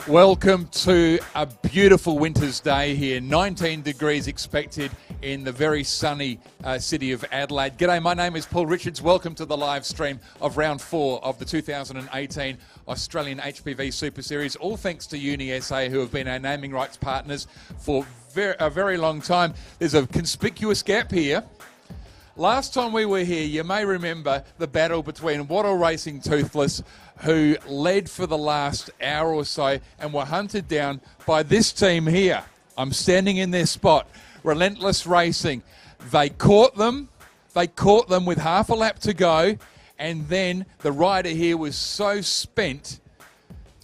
Welcome to a beautiful winter's day here. 19 degrees expected in the very sunny city of Adelaide. G'day, my name is Paul Richards. Welcome to the live stream of round 4 of the 2018 Australian HPV Super Series. All thanks to UniSA, who have been our naming rights partners for a very long time. There's a conspicuous gap here. Last time we were here, you may remember the battle between Wattle Racing Toothless, who led for the last hour or so and were hunted down by this team here. I'm standing in their spot. Relentless Racing. They caught them with half a lap to go, and then the rider here was so spent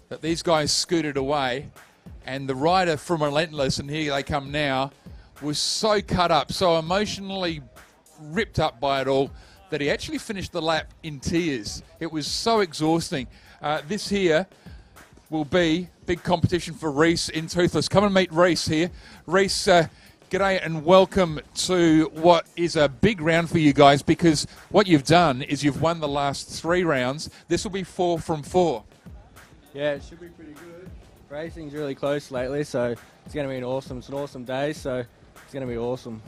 that these guys scooted away, and the rider from Relentless, and here they come now, was so cut up, so emotionally ripped up by it all, that he actually finished the lap in tears. It was so exhausting. This here will be big competition for Reese in Toothless. Come and meet Reese here. Reese, g'day and welcome to what is a big round for you guys, because what you've done is you've won the last 3 rounds. This will be 4 from 4. Yeah, it should be pretty good. Racing's really close lately, so it's going to be an awesome day, so it's going to be awesome.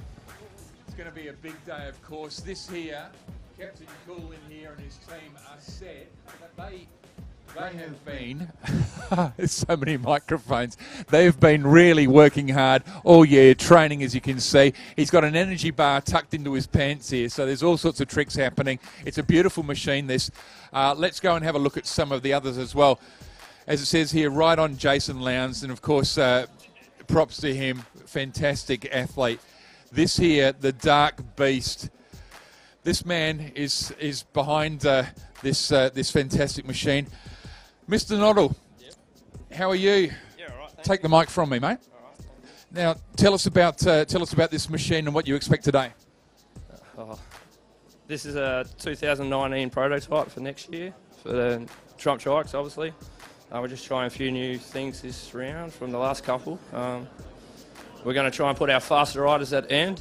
It's going to be a big day, of course. This here, Captain Cool in here and his team are set. They have been, there's so many microphones, they've been really working hard all year, training, as you can see. He's got an energy bar tucked into his pants here, so there's all sorts of tricks happening. It's a beautiful machine, this. Let's go and have a look at some of the others as well. As it says here, right on Jason Lowndes, and of course, props to him, fantastic athlete. This here, the Dark Beast. This man is behind this fantastic machine. Mr. Noddle, yep. How are you? Yeah, all right. Take the mic from me, mate. All right. Now, tell us about this machine and what you expect today. This is a 2019 prototype for next year for the Trump Trikes, obviously. We're just trying a few new things this round from the last couple. We're going to try and put our faster riders at end.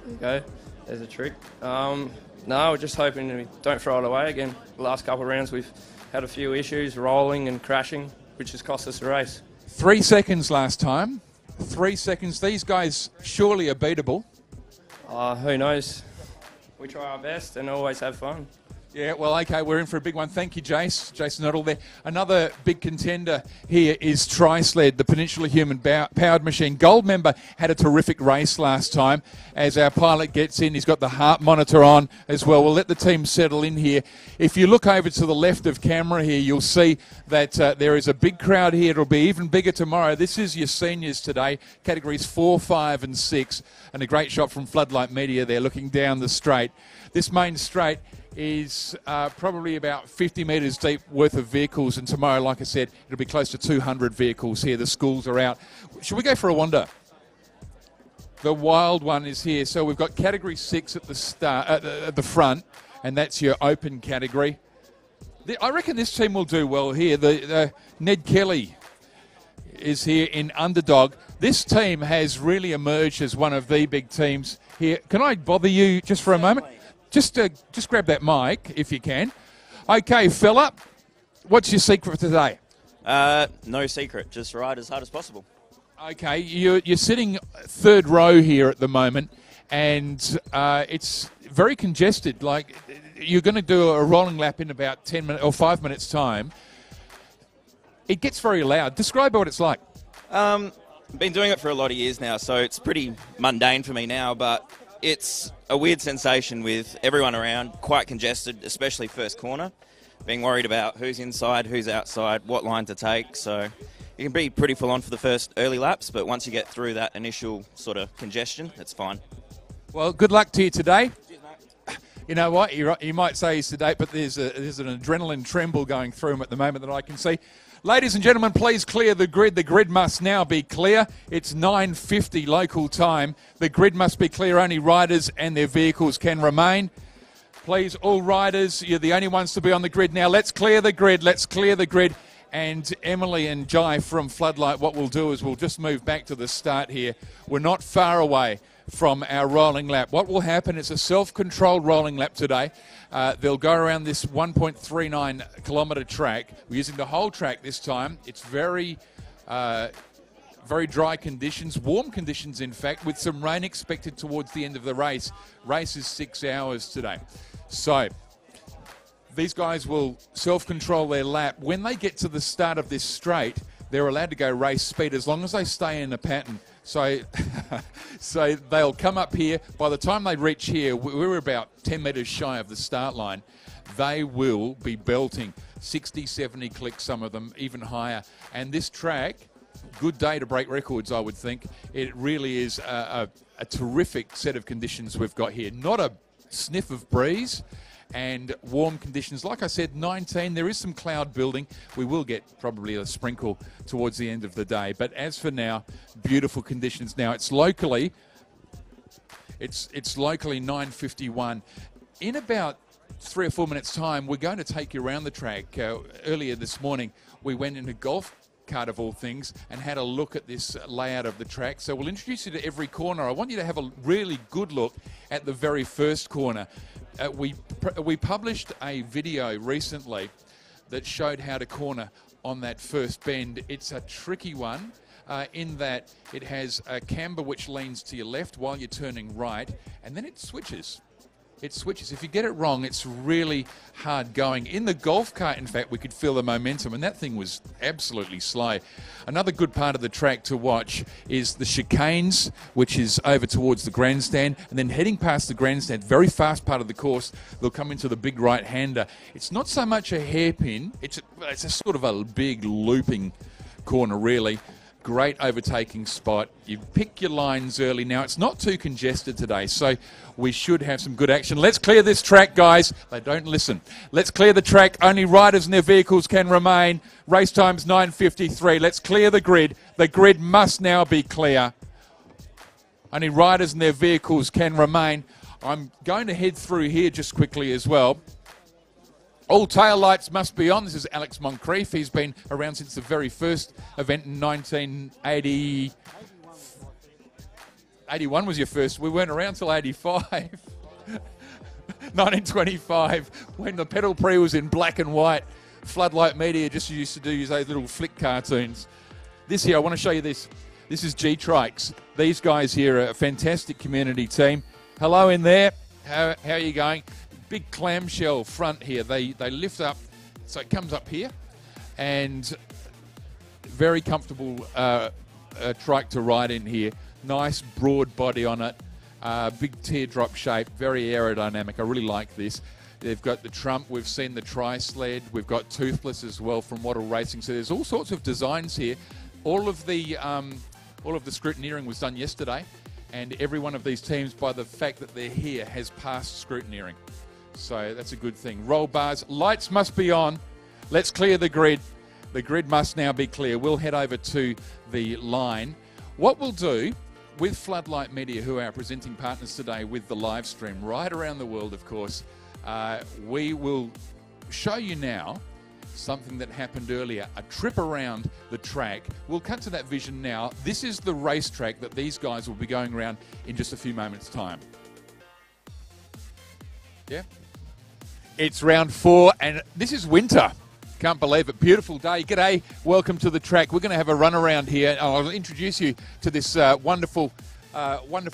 There you go. There's a trick. No, we're just hoping we don't throw it away. Again, the last couple of rounds we've had a few issues, rolling and crashing, which has cost us the race. 3 seconds last time. 3 seconds. These guys surely are beatable. Who knows? We try our best and always have fun. Yeah, well, okay, we're in for a big one. Thank you, Jason Noddle there. Another big contender here is Tri-Sled, the Peninsula Human Powered Machine. Gold member had a terrific race last time. As our pilot gets in, he's got the heart monitor on as well. We'll let the team settle in here. If you look over to the left of camera here, you'll see that there is a big crowd here. It'll be even bigger tomorrow. This is your seniors today, categories 4, 5 and 6. And a great shot from Floodlight Media there looking down the straight. This main straight is probably about 50 metres deep worth of vehicles, and tomorrow, like I said, it'll be close to 200 vehicles here. The schools are out. Should we go for a wander? The wild one is here. So we've got category 6 at the start, at the front, and that's your open category. I reckon this team will do well here. The Ned Kelly is here in underdog. This team has really emerged as one of the big teams here. Can I bother you just for a moment? Just grab that mic, if you can. Okay, fella, what's your secret for today? No secret, just ride as hard as possible. Okay, you're sitting 3rd row here at the moment, and it's very congested. Like, you're going to do a rolling lap in about 10 minutes or 5 minutes' time. It gets very loud. Describe what it's like. I've been doing it for a lot of years now, so it's pretty mundane for me now, but it's a weird sensation with everyone around, quite congested, especially first corner, being worried about who's inside, who's outside, what line to take. So it can be pretty full on for the first early laps, but once you get through that initial sort of congestion, it's fine. Well, good luck to you today. Cheers, mate. You know what, you might say he's sedate, but there's an adrenaline tremble going through him at the moment that I can see. Ladies and gentlemen, please clear the grid. The grid must now be clear. It's 9:50 local time. The grid must be clear. Only riders and their vehicles can remain. Please, all riders, you're the only ones to be on the grid now. Let's clear the grid. Let's clear the grid. And Emily and Jai from Floodlight, what we'll do is we'll just move back to the start here. We're not far away from our rolling lap. What will happen is a self-controlled rolling lap today. They'll go around this 1.39 kilometre track. We're using the whole track this time. It's very Very dry conditions, warm conditions in fact, with some rain expected towards the end of the race. Race is 6 hours today. So these guys will self-control their lap. When they get to the start of this straight, they're allowed to go race speed as long as they stay in a pattern. So, so they'll come up here. By the time they reach here, we're about 10 metres shy of the start line. They will be belting 60, 70 clicks, some of them even higher. And this track, good day to break records, I would think. It really is a terrific set of conditions we've got here. Not a sniff of breeze and warm conditions. Like I said, 19, there is some cloud building. We will get probably a sprinkle towards the end of the day. But as for now, beautiful conditions. Now, it's locally 9:51. In about 3 or 4 minutes' time, we're going to take you around the track. Earlier this morning, we went in a golf cart of all things and had a look at this layout of the track. So we'll introduce you to every corner. I want you to have a really good look at the very first corner. We published a video recently that showed how to corner on that first bend. It's a tricky one in that it has a camber which leans to your left while you're turning right, and then it switches. It switches. If you get it wrong, it's really hard going. In the golf cart, in fact, we could feel the momentum, and that thing was absolutely slow. Another good part of the track to watch is the chicanes, which is over towards the grandstand, and then heading past the grandstand, very fast part of the course, they'll come into the big right-hander. It's not so much a hairpin. It's a sort of a big looping corner, really. Great overtaking spot. You pick your lines early. Now, it's not too congested today, so we should have some good action. Let's clear this track, guys. They don't listen. Let's clear the track. Only riders and their vehicles can remain. Race time's 9:53. Let's clear the grid. The grid must now be clear. Only riders and their vehicles can remain. I'm going to head through here just quickly as well. All tail lights must be on. This is Alex Moncrief. He's been around since the very first event in 1980. 81 was your first. We weren't around till 85. 1925, when the Pedal Prix was in black and white. Floodlight Media just used to do those little flick cartoons. This here, I want to show you this. This is G-Trikes. These guys here are a fantastic community team. Hello in there. How are you going? Big clamshell front here. They lift up, so it comes up here, and very comfortable trike to ride in here. Nice broad body on it, big teardrop shape, very aerodynamic. I really like this. They've got the Trump. We've seen the Tri-Sled. We've got Toothless as well from Wattle Racing. So there's all sorts of designs here. All of the scrutineering was done yesterday, and every one of these teams, by the fact that they're here, has passed scrutineering. So that's a good thing. Roll bars. Lights must be on. Let's clear the grid. The grid must now be clear. We'll head over to the line. What we'll do with Floodlight Media, who are our presenting partners today with the live stream right around the world, of course, we will show you now something that happened earlier, a trip around the track. We'll cut to that vision now. This is the racetrack that these guys will be going around in just a few moments' time. Yeah? It's round 4, and this is winter. Can't believe it. Beautiful day. G'day. Welcome to the track. We're going to have a run around here. I'll introduce you to this wonderful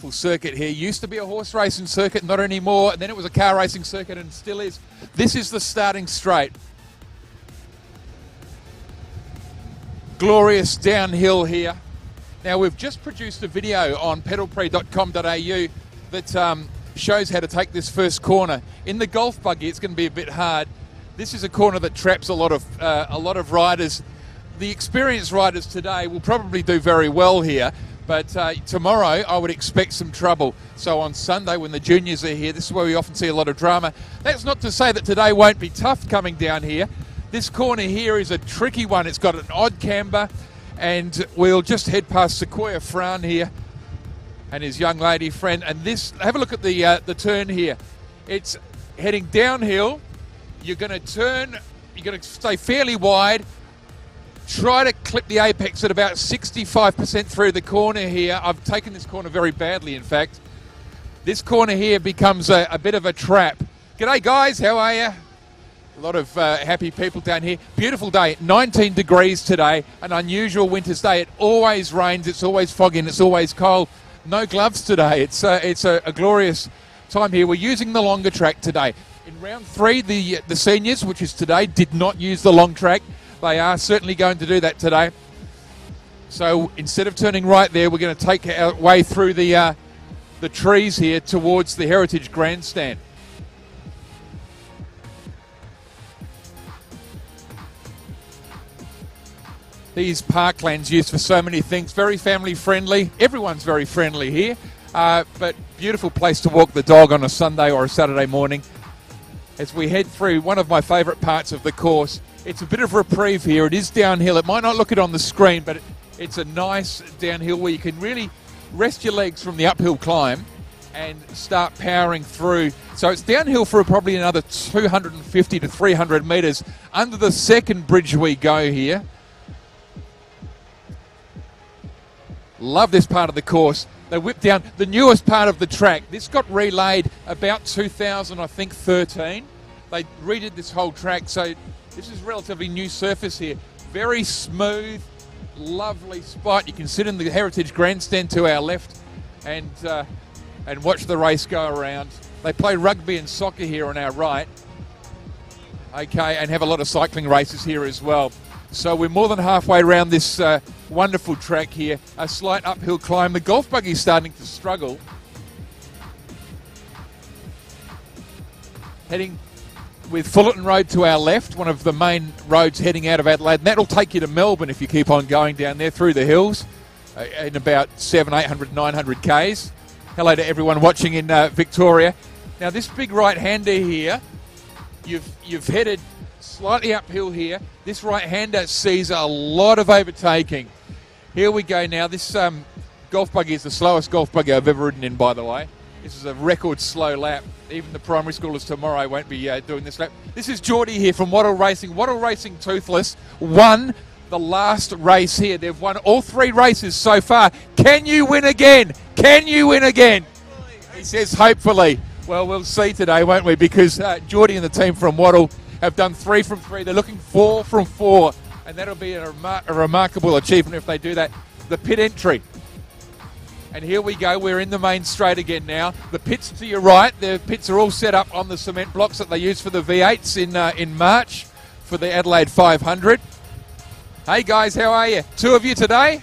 circuit here. Used to be a horse racing circuit, not anymore. And then it was a car racing circuit, and still is. This is the starting straight. Glorious downhill here. Now, we've just produced a video on pedalprix.com.au that shows how to take this first corner. In the golf buggy, it's going to be a bit hard. This is a corner that traps a lot of riders. The experienced riders today will probably do very well here, but tomorrow I would expect some trouble. So on Sunday, when the juniors are here, this is where we often see a lot of drama. That's not to say that today won't be tough coming down here. This corner here is a tricky one. It's got an odd camber, and we'll just head past Sequoia Fran here and his young lady friend. And this, have a look at the turn here. It's heading downhill. You're going to turn, you're going to stay fairly wide. Try to clip the apex at about 65% through the corner here. I've taken this corner very badly, in fact. This corner here becomes a bit of a trap. G'day, guys. How are you? A lot of happy people down here. Beautiful day, 19 degrees today, an unusual winter's day. It always rains, it's always foggy, and it's always cold. No gloves today. It's a glorious time here. We're using the longer track today. In round 3, the seniors, which is today, did not use the long track. They are certainly going to do that today. So instead of turning right there, we're going to take our way through the trees here towards the Heritage Grandstand. These parklands used for so many things, very family friendly. Everyone's very friendly here, but beautiful place to walk the dog on a Sunday or a Saturday morning. As we head through one of my favourite parts of the course, it's a bit of reprieve here. It is downhill. It might not look it on the screen, but it's a nice downhill where you can really rest your legs from the uphill climb and start powering through. So it's downhill for probably another 250 to 300 metres. Under the second bridge we go here. Love this part of the course. They whipped down the newest part of the track. This got relayed about 2013. They redid this whole track, so this is relatively new surface here. Very smooth, lovely spot. You can sit in the Heritage Grandstand to our left and watch the race go around. They play rugby and soccer here on our right. Okay, and have a lot of cycling races here as well. So we're more than halfway around this wonderful track here. A slight uphill climb. The golf buggy's starting to struggle. Heading with Fullerton Road to our left, one of the main roads heading out of Adelaide. And that'll take you to Melbourne if you keep on going down there through the hills in about 700, 800, 900 Ks. Hello to everyone watching in Victoria. Now this big right-hander here, you've headed slightly uphill here. This right-hander sees a lot of overtaking. Here we go now. This golf buggy is the slowest golf buggy I've ever ridden in, by the way. This is a record slow lap. Even the primary schoolers tomorrow won't be doing this lap. This is Geordie here from Wattle Racing. Wattle Racing Toothless won the last race here. They've won all 3 races so far. Can you win again? Can you win again? He says hopefully. Well, we'll see today, won't we? Because Geordie and the team from Wattle have done 3 from 3. They're looking 4 from 4. And that'll be a remarkable achievement if they do that. The pit entry. And here we go. We're in the main straight again now. The pits to your right. The pits are all set up on the cement blocks that they use for the V8s in March for the Adelaide 500. Hey guys, how are you? 2 of you today?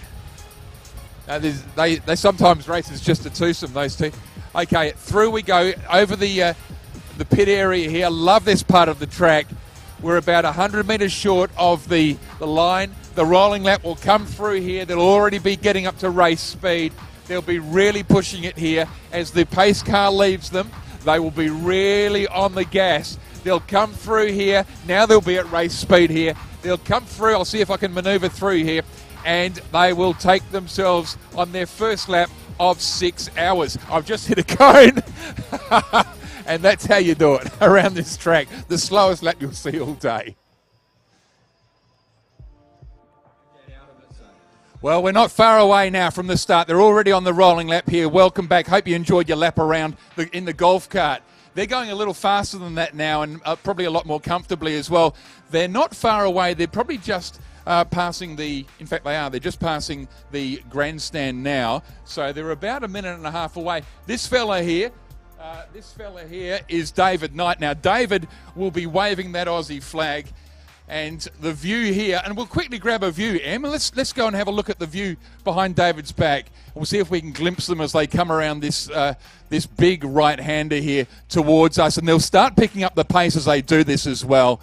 They sometimes race as just a twosome, those two. Okay, through we go over the pit area here. Love this part of the track. We're about 100 metres short of the line. The rolling lap will come through here. They'll already be getting up to race speed. They'll be really pushing it here. As the pace car leaves them, they will be really on the gas. They'll come through here. Now they'll be at race speed here. They'll come through. I'll see if I can manoeuvre through here. And they will take themselves on their first lap of 6 hours. I've just hit a cone. And that's how you do it around this track. The slowest lap you'll see all day. Well, we're not far away now from the start. They're already on the rolling lap here. Welcome back. Hope you enjoyed your lap around in the golf cart. They're going a little faster than that now and probably a lot more comfortably as well. They're not far away. They're probably just passing in fact they are. They're just passing the grandstand now. So they're about a minute and a half away. This fella here is David Knight. Now, David will be waving that Aussie flag, and the view here, and we'll quickly grab a view, Emma. Let's go and have a look at the view behind David's back. We'll see if we can glimpse them as they come around this big right-hander here towards us, and they'll start picking up the pace as they do this as well.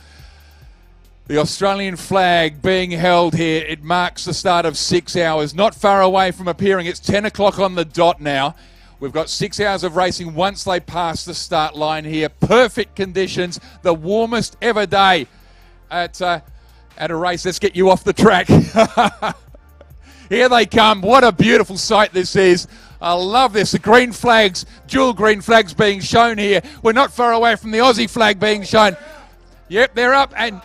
The Australian flag being held here. It marks the start of 6 hours. Not far away from appearing. It's 10 o'clock on the dot now. We've got 6 hours of racing once they pass the start line here. Perfect conditions, the warmest ever day at a race. Let's get you off the track. Here they come. What a beautiful sight this is. I love this. The green flags, dual green flags being shown here. We're not far away from the Aussie flag being shown. Yep, they're up and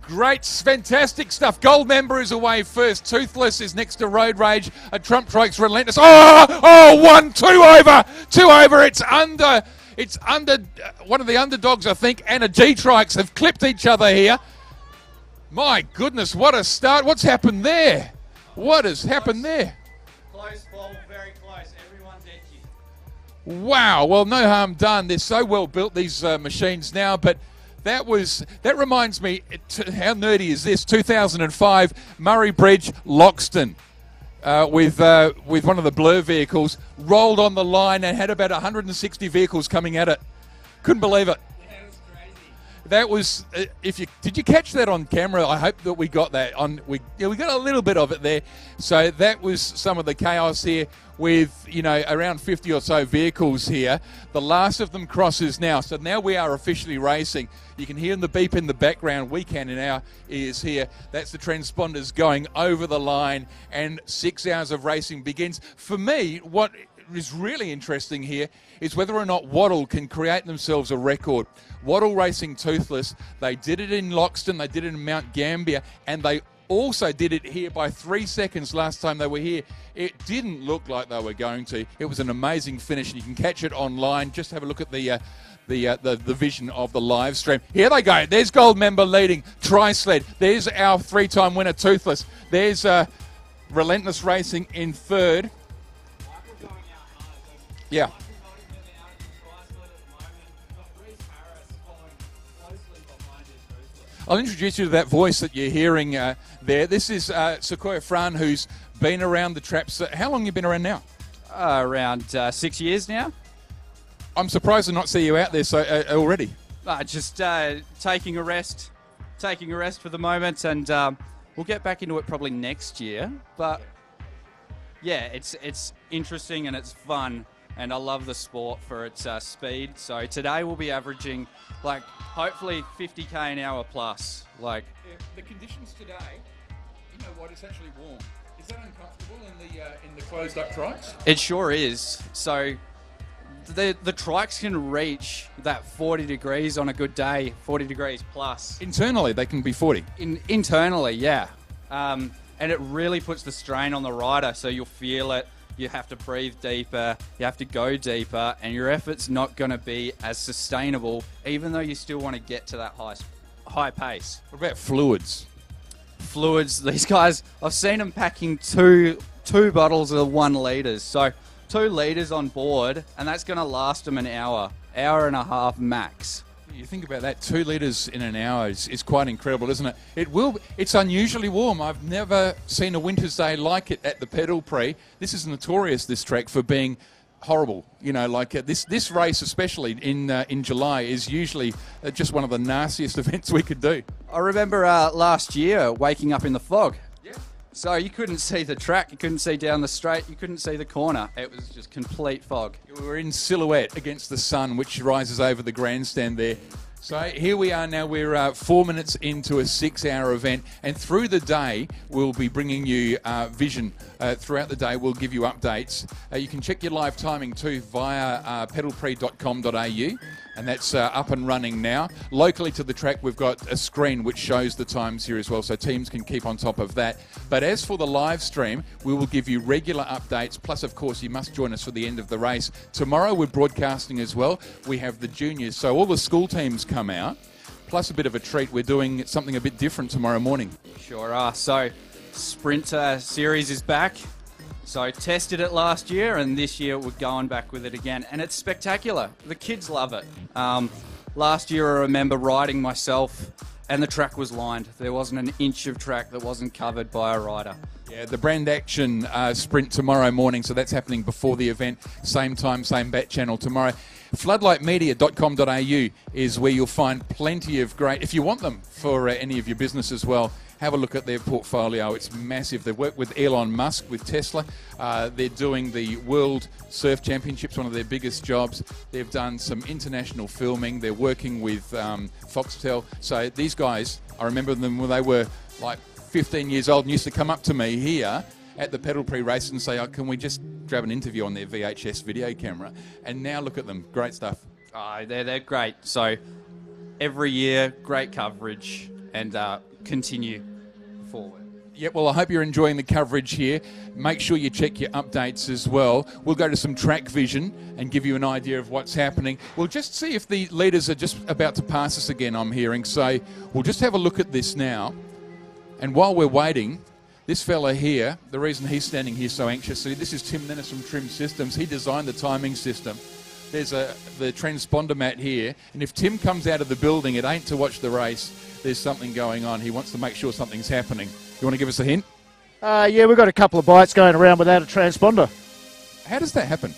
great, fantastic stuff. Gold Member is away first. Toothless is next to Road Rage. A Trump Truck's Relentless. Oh, 1, 2 over. 2 over. It's under. It's one of the underdogs, I think, and a G-Trikes have clipped each other here. My goodness, what a start. What's happened there? What has happened there? Close ball, very close. Everyone's edgy. Wow, well, no harm done. They're so well built, these machines now, but that reminds me, how nerdy is this? 2005, Murray Bridge, Loxton, with one of the Blur vehicles, rolled on the line and had about 160 vehicles coming at it. Couldn't believe it. That was, did you catch that on camera? I hope that we got that on. We got a little bit of it there. So that was some of the chaos here with, around 50 or so vehicles here. The last of them crosses now. So now we are officially racing. You can hear the beep in the background. We can in our ears here. That's the transponders going over the line, and 6 hours of racing begins. For me, what is really interesting here is whether or not Wattle can create themselves a record. Wattle racing toothless. They did it in Loxton, they did it in Mount Gambier, and they also did it here by 3 seconds last time they were here. It didn't look like they were going to. It was an amazing finish, and you can catch it online. Just have a look at the vision of the live stream. Here they go. There's Gold Member leading. Tri-Sled. There's our 3-time winner, Toothless. There's Relentless Racing in third. Yeah. I'll introduce you to that voice that you're hearing there. This is Sequoia Fran, who's been around the traps. How long have you been around now? Around 6 years now. I'm surprised to not see you out there already. Just taking a rest for the moment, and we'll get back into it probably next year. But yeah, it's interesting and it's fun. And I love the sport for its speed. So today we'll be averaging, hopefully 50k an hour plus. The conditions today, you know what? It's actually warm. Is that uncomfortable in the closed up trikes? It sure is. So the trikes can reach that 40 degrees on a good day, 40 degrees plus. Internally, they can be 40. Internally, yeah. And it really puts the strain on the rider, so you'll feel it. You have to breathe deeper, you have to go deeper, and your effort's not going to be as sustainable, even though you still want to get to that high pace. What about fluids? Fluids, these guys, I've seen them packing two bottles of 1 litres. So 2 litres on board, and that's going to last them an hour and a half max. You think about that, 2 litres in an hour is quite incredible, isn't it? It's unusually warm. I've never seen a winter's day like it at the Pedal Prix. This is notorious, this track, for being horrible. This race, especially in July, is usually just one of the nastiest events we could do. I remember last year waking up in the fog. Yeah. So you couldn't see the track, you couldn't see down the straight, you couldn't see the corner. It was just complete fog. We were in silhouette against the sun, which rises over the grandstand there. So here we are now. We're 4 minutes into a 6-hour event, and through the day we'll be bringing you vision. Throughout the day we'll give you updates. You can check your live timing too via pedalprix.com.au, and that's up and running now. Locally to the track we've got a screen which shows the times here as well, so teams can keep on top of that. But as for the live stream, we will give you regular updates, plus of course you must join us for the end of the race. Tomorrow we're broadcasting as well. We have the juniors, so all the school teams come out, plus a bit of a treat. We're doing something a bit different tomorrow morning. Sure are. So Sprint Series is back. So tested it last year, and this year we're going back with it again, and it's spectacular. The kids love it. Last year I remember riding myself, and the track was lined. There wasn't an inch of track that wasn't covered by a rider. Yeah, the Brand Action Sprint tomorrow morning, so that's happening before the event. Same time, same bat channel tomorrow. Floodlightmedia.com.au is where you'll find plenty of great, if you want them for any of your business as well, have a look at their portfolio. It's massive. They work with Elon Musk, with Tesla. They're doing the World Surf Championships, one of their biggest jobs. They've done some international filming. They're working with Foxtel. So these guys, I remember them when they were like 15 years old and used to come up to me here at the Pedal Prix race and say, can we just grab an interview on their VHS video camera? And now look at them. Great stuff. They're great. So every year, great coverage, and continue forward. Yeah, well, I hope you're enjoying the coverage here. Make sure you check your updates as well. We'll go to some track vision and give you an idea of what's happening. We'll just see if the leaders are just about to pass us again, I'm hearing. So we'll just have a look at this now. And while we're waiting, this fella here, the reason he's standing here so anxiously, this is Tim Nennis from Trim Systems. He designed the timing system. There's the transponder mat here, and if Tim comes out of the building, it ain't to watch the race. There's something going on. He wants to make sure something's happening. You want to give us a hint? Yeah, we've got a couple of bikes going around without a transponder. How does that happen?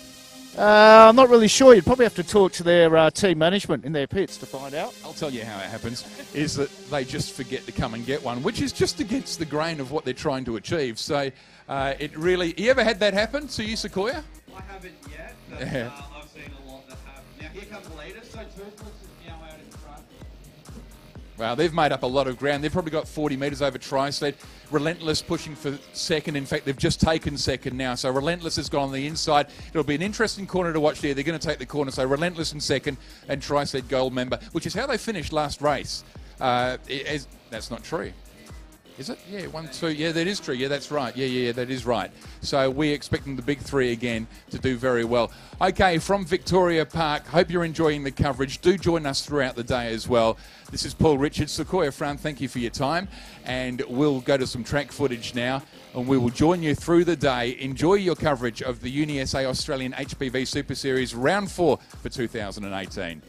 I'm not really sure. You'd probably have to talk to their team management in their pits to find out. I'll tell you how it happens, is that they just forget to come and get one, which is just against the grain of what they're trying to achieve. So it really... You ever had that happen to you, Sequoia? I haven't yet, but I've seen a lot that have. Now here comes the leaders, so Toothless is now out in front. Well, they've made up a lot of ground. They've probably got 40 metres over Tri-Sled. Relentless pushing for second. In fact, they've just taken second now. So Relentless has gone on the inside. It'll be an interesting corner to watch there. They're going to take the corner. So Relentless in second and Tri-Sled gold member, which is how they finished last race. That's not true. Is it? Yeah, 1, 2. Yeah, that is true. Yeah, that's right. Yeah, that is right. So we're expecting the big three again to do very well. Okay, from Victoria Park, hope you're enjoying the coverage. Do join us throughout the day as well. This is Paul Richards, Sequoia Front. Thank you for your time. And we'll go to some track footage now, and we will join you through the day. Enjoy your coverage of the UniSA Australian HPV Super Series Round 4 for 2018.